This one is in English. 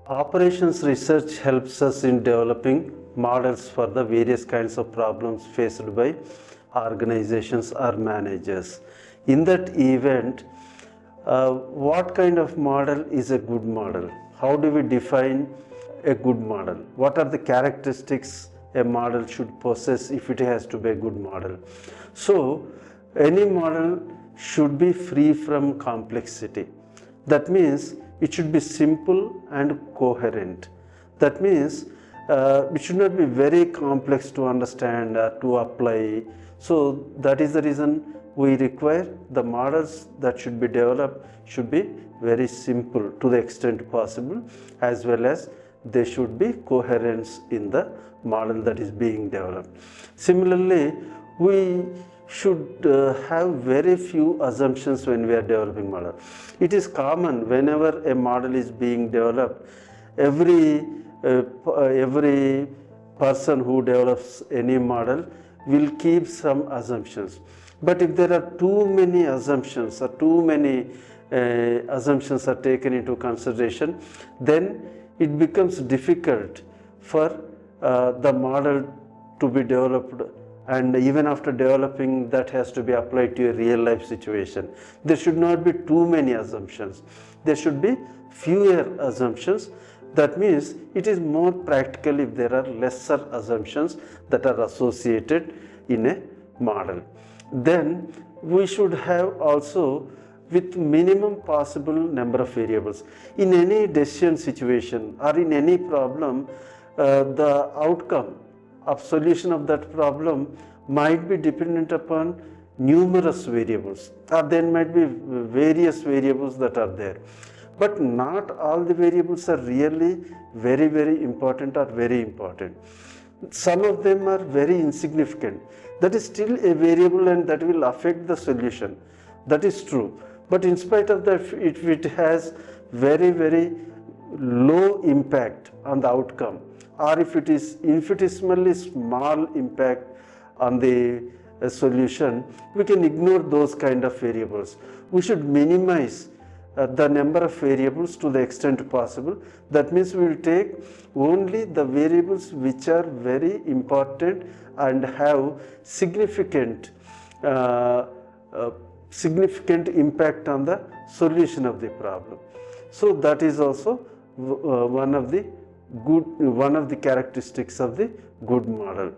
Operations research helps us in developing models for the various kinds of problems faced by organizations or managers. In that event, what kind of model is a good model? How do we define a good model? What are the characteristics a model should possess if it has to be a good model? So, any model should be free from complexity. That means it should be simple and coherent. That means it should not be very complex to understand or to apply. So that is the reason we require the models that should be developed should be very simple to the extent possible, as well as there should be coherence in the model that is being developed. Similarly, we should have very few assumptions when we are developing model. It is common whenever a model is being developed, every person who develops any model will keep some assumptions. But if there are too many assumptions or too many assumptions are taken into consideration, then it becomes difficult for the model to be developed, and even after developing, that has to be applied to a real life situation. There should not be too many assumptions. There should be fewer assumptions. That means it is more practical if there are lesser assumptions that are associated in a model. Then we should have also with minimum possible number of variables. In any decision situation or in any problem, the outcome of solution of that problem might be dependent upon numerous variables, or there might be various variables that are there. But not all the variables are really very important or very important. Some of them are very insignificant. That is still a variable and that will affect the solution. That is true. But in spite of that, if it has very low impact on the outcome, or if it is infinitesimally small impact on the solution, we can ignore those kind of variables. We should minimize the number of variables to the extent possible. That means we will take only the variables which are very important and have significant impact on the solution of the problem. So that is also one of the characteristics of the good model.